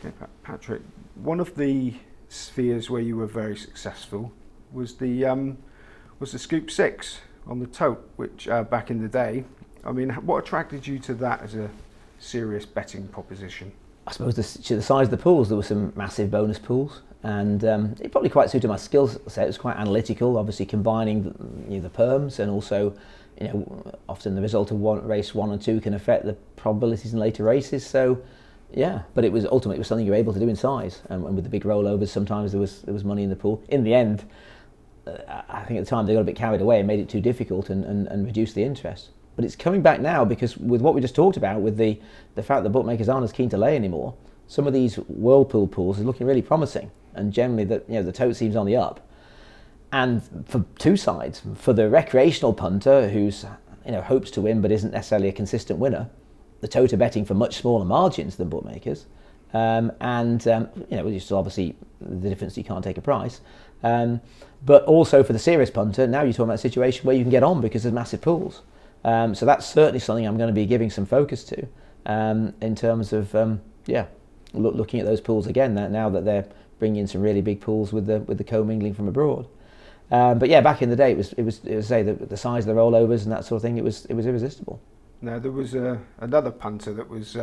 Okay, Patrick, one of the spheres where you were very successful was the Scoop 6 on the tote, which back in the day, I mean, what attracted you to that as a serious betting proposition? I suppose the size of the pools, there were some massive bonus pools, and it probably quite suited my skill set. It was quite analytical, obviously combining the perms, and also, often the result of race 1 and 2 can affect the probabilities in later races. So, yeah, but it was ultimately something you were able to do in size, and with the big rollovers, sometimes there was money in the pool. In the end, I think at the time they got a bit carried away and made it too difficult and reduced the interest. But it's coming back now because with what we just talked about, with the fact that bookmakers aren't as keen to lay anymore, some of these whirlpool pools are looking really promising, and generally the tote seems on the up. And for two sides, for the recreational punter who's hopes to win but isn't necessarily a consistent winner, the tote are betting for much smaller margins than bookmakers, just obviously the difference, you can't take a price. But also for the serious punter, now you're talking about a situation where you can get on because there's massive pools. So that's certainly something I'm going to be giving some focus to in terms of looking at those pools again now that they're bringing in some really big pools with the co-mingling from abroad. But yeah, back in the day, it was say the size of the rollovers and that sort of thing. It was irresistible. Now there was another punter that was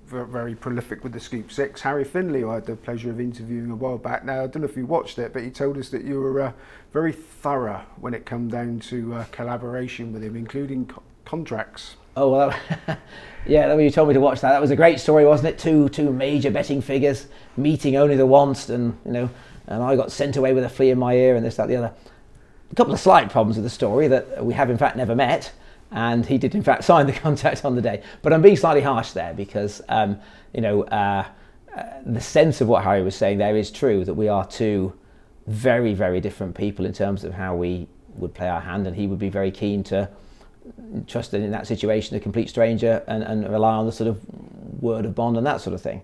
very prolific with the Scoop 6, Harry Finley, who I had the pleasure of interviewing a while back. Now I don't know if you watched it, but he told us that you were very thorough when it come down to collaboration with him, including contracts. Oh well, yeah. When you told me to watch that, that was a great story, wasn't it? Two major betting figures meeting only the once, and and I got sent away with a flea in my ear, and this, that, the other. A couple of slight problems with the story, that we have in fact never met, and he did in fact sign the contract on the day. But I'm being slightly harsh there because the sense of what Harry was saying there is true, that we are two very, very different people in terms of how we would play our hand, and he would be very keen to trust in that situation a complete stranger and rely on the sort of word of bond and that sort of thing.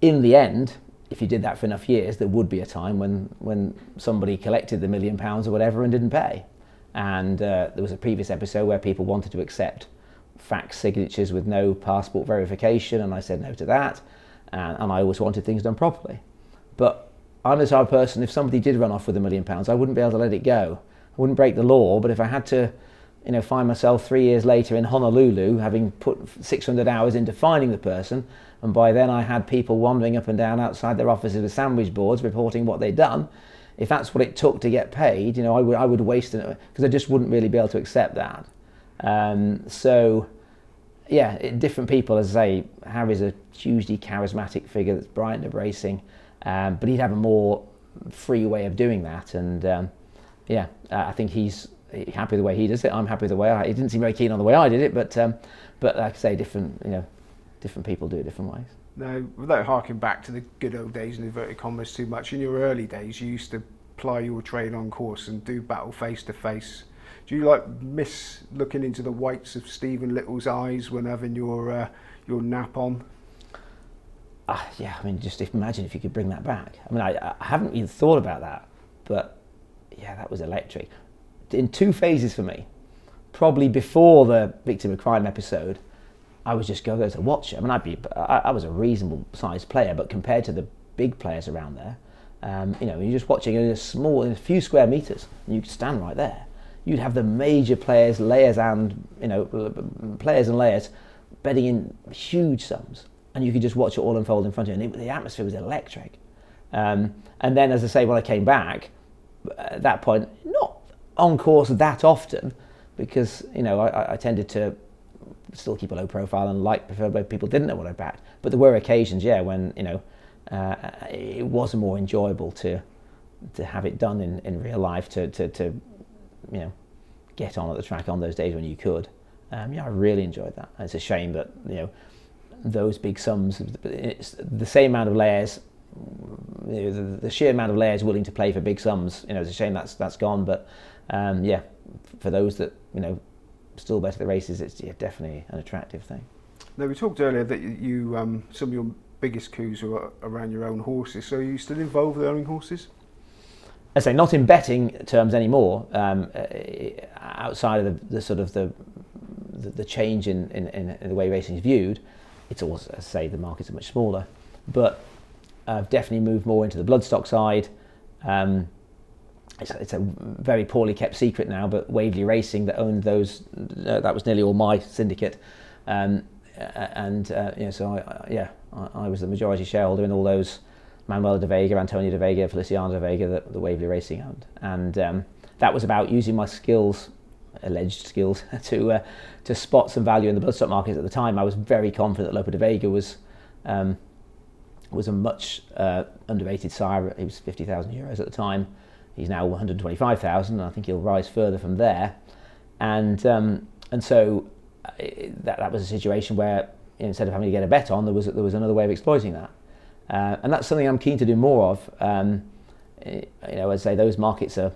In the end, if you did that for enough years, there would be a time when somebody collected the £1 million or whatever and didn't pay. And there was a previous episode where people wanted to accept fax signatures with no passport verification, and I said no to that, and I always wanted things done properly. But I'm the type of person, if somebody did run off with £1 million, I wouldn't be able to let it go. I wouldn't break the law, but if I had to find myself 3 years later in Honolulu having put 600 hours into finding the person, and by then I had people wandering up and down outside their offices with sandwich boards reporting what they'd done, if that's what it took to get paid, I would waste it, because I just wouldn't really be able to accept that. So yeah, different people, as I say. Harry's a hugely charismatic figure that's bright and embracing, but he'd have a more free way of doing that, and I think he's happy the way he does it. I'm happy the way he didn't seem very keen on the way I did it, but like I say, different people do it different ways. Now, without harking back to the good old days in inverted commas too much, in your early days you used to ply your trade on course and do battle face to face. Do you miss looking into the whites of Stephen Little's eyes when having your nap on? Yeah, I mean, just imagine if you could bring that back. I mean, I haven't even thought about that, but yeah, that was electric. In two phases for me. Probably before the Victim of Crime episode, I was just going to watch it. I mean, I was a reasonable sized player, but compared to the big players around there, you're just watching in a few square meters, and you could stand right there. You'd have the major players, layers and layers, betting in huge sums, and you could just watch it all unfold in front of you. And the atmosphere was electric. And then, as I say, when I came back, at that point, not on course that often, because I tended to still keep a low profile and prefer when people didn't know what I backed. But there were occasions, when it was more enjoyable to have it done in real life, to get on at the track on those days when you could. I really enjoyed that. And it's a shame that those big sums, it's the same amount of layers, the sheer amount of layers willing to play for big sums. It's a shame that's gone. But for those that still bet at the races, it's definitely an attractive thing. Now, we talked earlier that you some of your biggest coups were around your own horses. So are you still involved with owning horses? I say not in betting terms anymore. Outside of the change in the way racing is viewed, It's also, as I say, the markets are much smaller, but I've definitely moved more into the bloodstock side. It's a very poorly kept secret now, but Waverley Racing that owned those, that was nearly all my syndicate, so I was the majority shareholder in all those. Manuel de Vega, Antonio de Vega, Feliciano de Vega that the Waverley Racing owned, and that was about using my skills, alleged skills, to spot some value in the bloodstock market. At the time, I was very confident that Lope de Vega was a much underrated sire. He was €50,000 at the time. He's now 125,000, and I think he'll rise further from there. And so that was a situation where, instead of having to get a bet on, there was another way of exploiting that. And that's something I'm keen to do more of. As I say, those markets are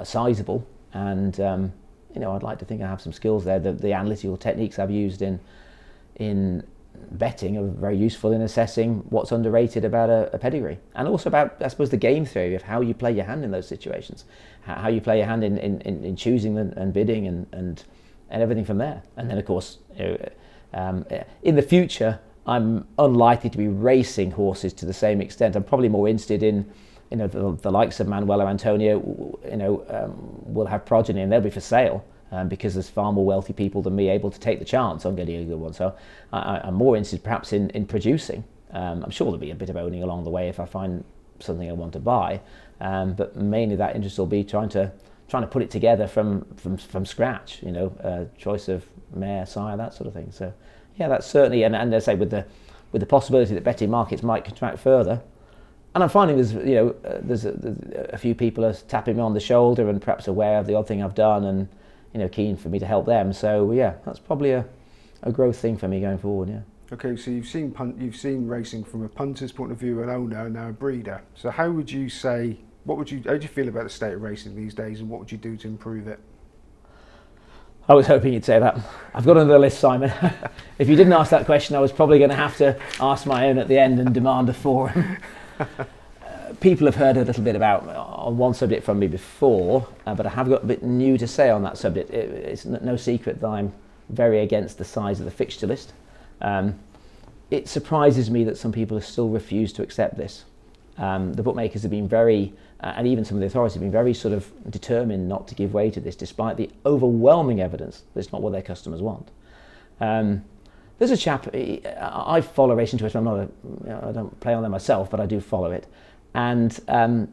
sizable, and I'd like to think I have some skills there. The analytical techniques I've used in betting are very useful in assessing what's underrated about a pedigree, and also about, I suppose, the game theory of how you play your hand in those situations, how you play your hand in choosing and bidding and everything from there. And then, of course, in the future, I'm unlikely to be racing horses to the same extent. I'm probably more interested in, the likes of Manuel or Antonio, will have progeny and they'll be for sale, because there's far more wealthy people than me able to take the chance on getting a good one. So I'm more interested perhaps in producing. I'm sure there'll be a bit of owning along the way if I find something I want to buy, but mainly that interest will be trying to put it together from scratch. Choice of mare, sire, that sort of thing. So yeah, that's certainly, and as I say, with the possibility that betting markets might contract further, and I'm finding there's a few people are tapping me on the shoulder and perhaps aware of the odd thing I've done, and keen for me to help them. So yeah, that's probably a growth thing for me going forward. Yeah. Okay, so you've seen racing from a punter's point of view, an owner, and now a breeder. So how do you feel about the state of racing these days, and what would you do to improve it? I was hoping you'd say that. I've got on the list, Simon. If you didn't ask that question, I was probably going to have to ask my own at the end and demand a forum. People have heard a little bit about on one subject from me before, but I have got a bit new to say on that subject. It's no secret that I'm very against the size of the fixture list. It surprises me that some people have still refused to accept this. The bookmakers have been very, and even some of the authorities have been very sort of determined not to give way to this, despite the overwhelming evidence that it's not what their customers want. There's a chap, I follow racing Twitter. I don't play on there myself, but I do follow it. And there's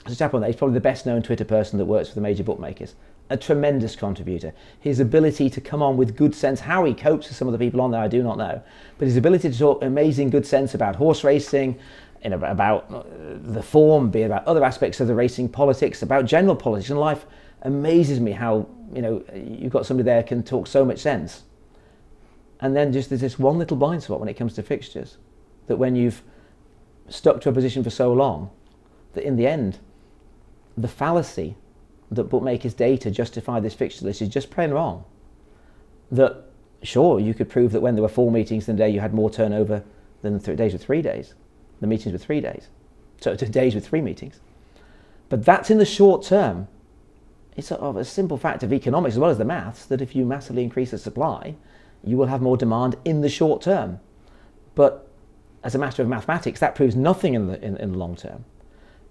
a chap on there, he's probably the best known Twitter person that works for the major bookmakers. A tremendous contributor. His ability to come on with good sense, how he copes with some of the people on there, I do not know. But his ability to talk amazing good sense about horse racing, about the form, be it about other aspects of the racing politics, about general politics and life, amazes me how, you've got somebody there who can talk so much sense. And then just there's this one little blind spot when it comes to fixtures, that when you've stuck to a position for so long, that in the end, the fallacy that bookmakers' data justify this fixture list is just plain wrong. That, sure, you could prove that when there were 4 meetings in a day, you had more turnover than days with 3 days, the meetings with 3 days, so days with 3 meetings. But that's in the short term. It's a simple fact of economics as well as the maths, that if you massively increase the supply, you will have more demand in the short term. But as a matter of mathematics, that proves nothing in the long term.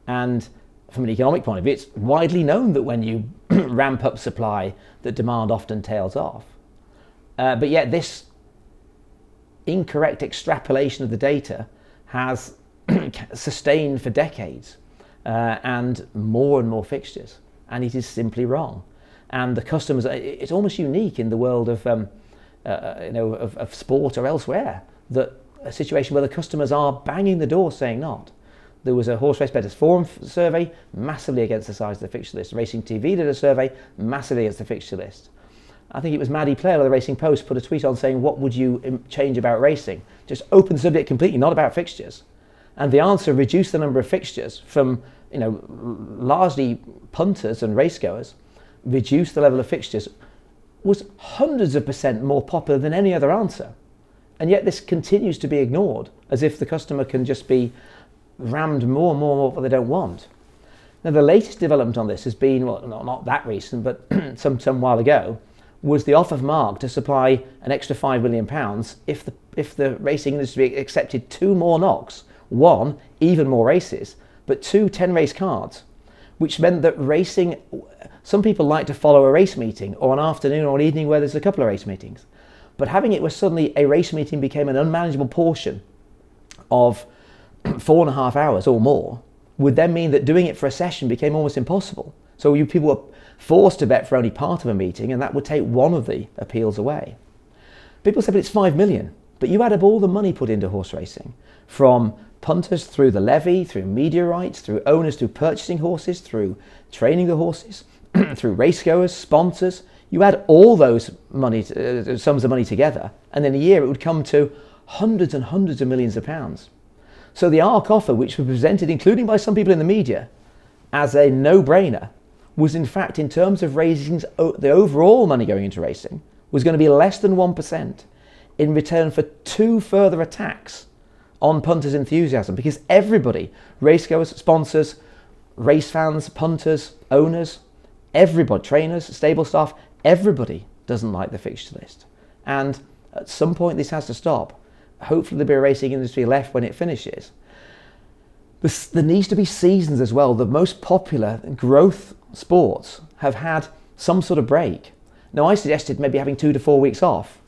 And from an economic point of view, it's widely known that when you ramp up supply, that demand often tails off. But yet this incorrect extrapolation of the data has sustained for decades, and more fixtures, and it is simply wrong. And the customers, it's almost unique in the world of sport or elsewhere, that a situation where the customers are banging the door saying not. There was a Horse Race Bettors Forum survey, massively against the size of the fixture list. Racing TV did a survey, massively against the fixture list. I think it was Maddie Player of the Racing Post put a tweet on saying, what would you change about racing? Just open the subject completely, not about fixtures. And the answer, reduce the number of fixtures from, largely punters and racegoers, reduce the level of fixtures, was hundreds of % more popular than any other answer. And yet this continues to be ignored, as if the customer can just be rammed more and more what they don't want. Now the latest development on this has been, well, not that recent, but some while ago, was the offer of Mark to supply an extra £5 million if the racing industry accepted 2 more knocks, 1, even more races, but 2 10-race cards, which meant that racing, some people like to follow a race meeting or an afternoon or an evening where there's a couple of race meetings, but having it where suddenly a race meeting became an unmanageable portion of 4.5 hours or more would then mean that doing it for a session became almost impossible. So you people were forced to bet for only part of a meeting, and that would take one of the appeals away. People said, but it's 5 million. But you add up all the money put into horse racing, from punters through the levy, through media rights, through owners, through purchasing horses, through training the horses, through racegoers, sponsors. You add all those sums of money together, and in a year it would come to hundreds and hundreds of millions of pounds. So the ARC offer, which was presented, including by some people in the media, as a no-brainer, was in fact, in terms of raising the overall money going into racing, was going to be less than 1% in return for 2 further attacks on punters' enthusiasm, because everybody, racegoers, sponsors, race fans, punters, owners, everybody, trainers, stable staff, everybody doesn't like the fixture list. And at some point this has to stop. Hopefully there'll be a racing industry left when it finishes. There needs to be seasons as well. The most popular growth sports have had some sort of break. Now, I suggested maybe having 2 to 4 weeks off.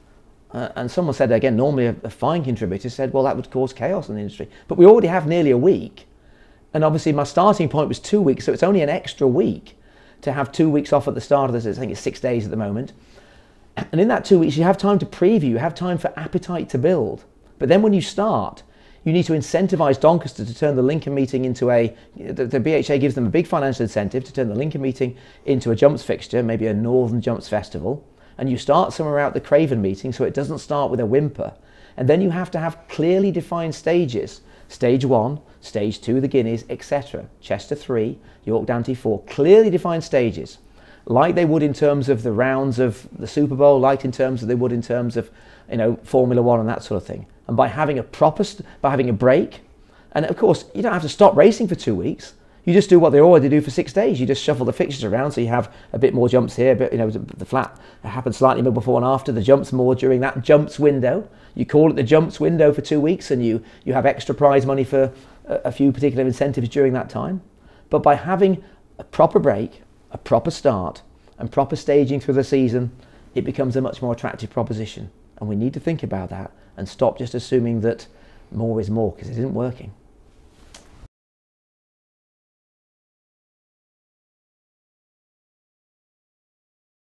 And someone said, again, normally a fine contributor said, well, that would cause chaos in the industry. But we already have nearly a week. And obviously my starting point was 2 weeks, so it's only an extra week to have 2 weeks off at the start of this. I think it's 6 days at the moment. And in that 2 weeks, you have time to preview, you have time for appetite to build. But then when you start, you need to incentivize Doncaster to turn the Lincoln meeting into the BHA gives them a big financial incentive to turn the Lincoln meeting into a jumps fixture, maybe a Northern Jumps Festival. And you start somewhere out the Craven meeting so it doesn't start with a whimper. And then you have to have clearly defined stages. Stage 1, Stage 2, the Guineas, etc. Chester 3, York Dante 4, clearly defined stages. Like they would in terms of the rounds of the Super Bowl, like in terms of they would in terms of, Formula 1 and that sort of thing. And by having a break, and of course you don't have to stop racing for 2 weeks. You just do what they already do for 6 days. You just shuffle the fixtures around, so you have a bit more jumps here, but the flat happens slightly more before and after. The jumps more during that jumps window. You call it the jumps window for 2 weeks, and you have extra prize money for a few particular incentives during that time. But by having a proper break, a proper start, and proper staging through the season, it becomes a much more attractive proposition. And we need to think about that and stop just assuming that more is more, because it isn't working.